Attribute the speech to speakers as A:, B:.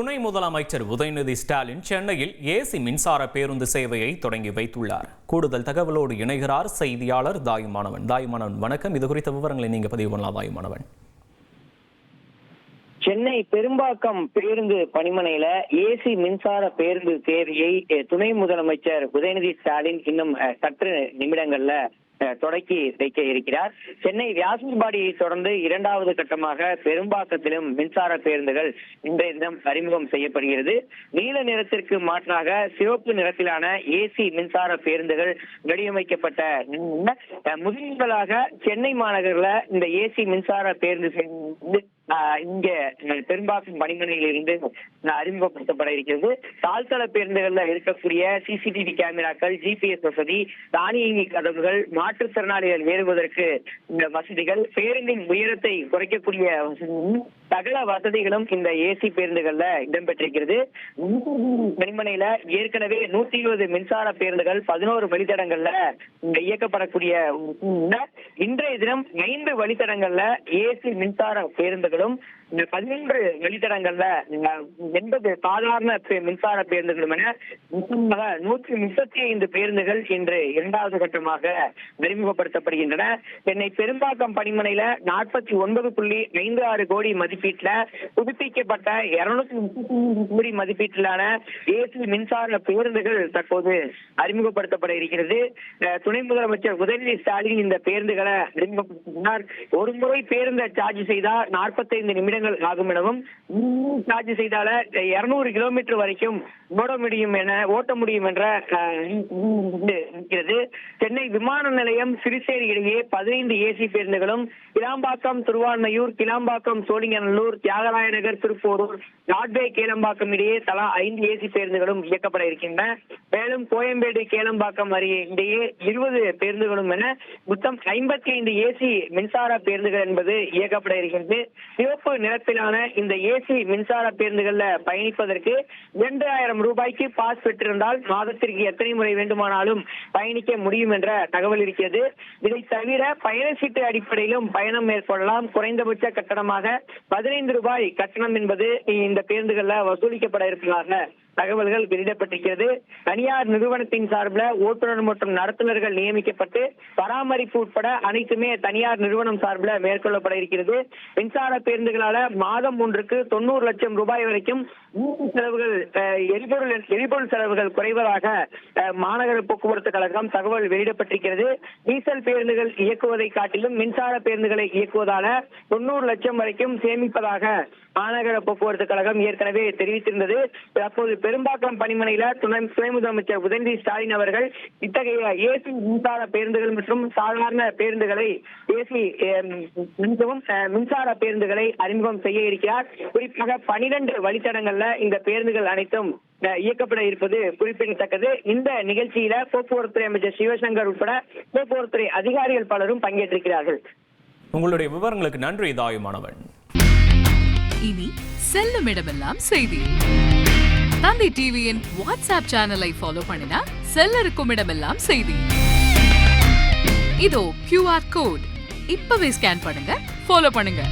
A: துணை முதலமைச்சர் உதயநிதி ஸ்டாலின் சென்னையில் ஏசி மின்சார பேருந்து சேவையை தொடங்கி வைத்துள்ளார். கூடுதல் தகவலோடு இணைகிறார் செய்தியாளர் தாயுமானவன். வணக்கம். இது குறித்த விவரங்களை நீங்க பதிவு பண்ணலாம் தாயுமானவன்.
B: சென்னை பெரும்பாக்கம் பேருந்து பணிமனையில ஏசி மின்சார பேருந்து சேவையை துணை முதலமைச்சர் உதயநிதி ஸ்டாலின் இன்னும் சற்று நிமிடங்கள்ல தொடக்கி வைக்க இருக்கிறார். சென்னை வியாசர்பாடியை தொடர்ந்து இரண்டாவது கட்டமாக பெரும்பாக்கத்திலும் மின்சார பேருந்துகள் இன்றைய தினம் அறிமுகம் செய்யப்படுகிறது. நீல நிறத்திற்கு மாற்றாக சிவப்பு நிறத்திலான ஏசி மின்சார பேருந்துகள் வடிவமைக்கப்பட்ட முதலாக சென்னை மாநகரில் இந்த ஏசி மின்சார பேருந்து இங்க பெரும்பாக்கம் பணிமனையில் இருந்து அறிமுகப்படுத்தப்பட இருக்கிறது. தாழ்தள பேருந்துகள்ல இருக்கக்கூடிய சிசிடிவி கேமராக்கள், ஜிபிஎஸ் வசதி, தானியங்கி கதவுகள், மாற்றுத்திறனாளிகள் ஏறுவதற்கு இந்த வசதிகள், பேருந்தின் உயரத்தை குறைக்கக்கூடிய சகல வசதிகளும் இந்த ஏசி பேருந்துகள்ல இடம்பெற்றிருக்கிறது. பணிமனையில ஏற்கனவே 120 மின்சார பேருந்துகள் 11 வழித்தடங்கள்ல இயக்கப்படக்கூடிய இன்றைய தினம் 5 வழித்தடங்கள்ல ஏசி மின்சார பேருந்துகளும் 11 வழித்தடங்கள்ல 80 சாதாரண மின்சார பேருந்துகளும் என 135 பேருந்துகள் இன்று இரண்டாவது கட்டமாக அறிமுகப்படுத்தப்படுகின்றன. சென்னை பெரும்பாக்கம் பணிமனையில 49.56 கோடி மதிப்பீட்டுல புதுப்பிக்கப்பட்ட 230 கோடி மதிப்பீட்டிலான ஏசி மின்சார பேருந்துகள் தற்போது அறிமுகப்படுத்தப்பட இருக்கிறது. துணை முதலமைச்சர் உதயநிதி ஸ்டாலின் இந்த பேருந்துகளை அறிமுகப்படுத்தினார். ஒரு முறை பேருந்தை சார்ஜ் செய்தால் 45 நிமிடங்கள் ஆகும் எனவும், சார்ஜ் செய்தால 200 கிலோமீட்டர் வரைக்கும் ஓட்ட முடியும் என்ற இருக்கிறது. சென்னை விமான நிலையம் சிறுசேரி இடையே 15 ஏசி பேருந்துகளும், கிளாம்பாக்கம் திருவான்மையூர், கிளாம்பாக்கம் சோழிங்கநல்லூர், தியாகராய நகர் திருப்போரூர், நாட்வே கேளம்பாக்கம் இடையே தலா 5 ஏசி பேருந்துகளும் இயக்கப்பட இருக்கின்றன. மேலும் கோயம்பேடு கேளம்பாக்கம் இடையே 20 பேருந்துகளும் என மொத்தம் 55 ஏசி மின்சார பேருந்துகள் என்பது இயக்கப்பட இருக்கிறது. சிவப்பு நிறத்திலான இந்த ஏசி மின்சார பேருந்துகள்ல பயணிப்பதற்கு 2000 ரூபாய்க்கு பாஸ் பெற்றிருந்தால் மாதத்திற்கு எத்தனை முறை வேண்டுமானாலும் பயணிக்க முடியும் என்ற தகவல் இருக்கிறது. இதை தவிர பயண சீட்டு அடிப்படையிலும் பயணம் மேற்கொள்ளலாம். குறைந்தபட்ச கட்டணமாக 15 ரூபாய் கட்டணம் என்பது இந்த பேருந்துகள்ல வசூலிக்கப்பட இருப்பதாக தகவல்கள் வெளியிடப்பட்டிருக்கிறது. தனியார் நிறுவனத்தின் சார்பில் ஓட்டுநர் மற்றும் நடத்துனர்கள் நியமிக்கப்பட்டு பராமரிப்பு உட்பட அனைத்துமே தனியார் நிறுவனம் சார்பில் மேற்கொள்ளப்பட இருக்கிறது. மின்சார பேருந்துகளால மாதம் ஒன்றுக்கு 90 லட்சம் ரூபாய் வரைக்கும் செலவுகள், எரிபொருள் செலவுகள் குறைவதாக மாநகர போக்குவரத்து கழகம் தகவல் வெளியிடப்பட்டிருக்கிறது. டீசல் பேருந்துகள் இயக்குவதை காட்டிலும் மின்சார பேருந்துகளை இயக்குவதால 90 லட்சம் வரைக்கும் சேமிப்பதாக மாநகர போக்குவரத்து கழகம் ஏற்கனவே தெரிவித்திருந்தது. தற்போது பெரும்பாக்கம் பணிமனையில துணை முதலமைச்சர் உதயநிதி ஸ்டாலின் அவர்கள் இத்தகைய ஏசி மின்சார பேருந்துகள் மற்றும் சாதாரண பேருந்துகளை மின்சார பேருந்துகளை அறிமுகம் செய்ய இருக்கிறார். குறிப்பாக 12 வழித்தடங்கள்ல இந்த பேருந்துகள் அனைத்தும் இயக்கப்பட இருப்பது குறிப்பிடத்தக்கது. இந்த நிகழ்ச்சியில போக்குவரத்துறை அமைச்சர் சிவசங்கர் உட்பட போக்குவரத்துறை அதிகாரிகள் பலரும் பங்கேற்றிருக்கிறார்கள்.
A: உங்களுடைய விவரங்களுக்கு நன்றி தாயுமானவன்.
C: இனி செல்லும் இடமெல்லாம் செய்தி. தந்தி டிவியின் வாட்ஸ்அப் சேனலை ஃபாலோ பண்ணினா செல்லருக்கும் இடமெல்லாம் செய்தி. இதோ QR கோட் இப்பவே ஸ்கேன் பண்ணுங்க, ஃபாலோ பண்ணுங்க.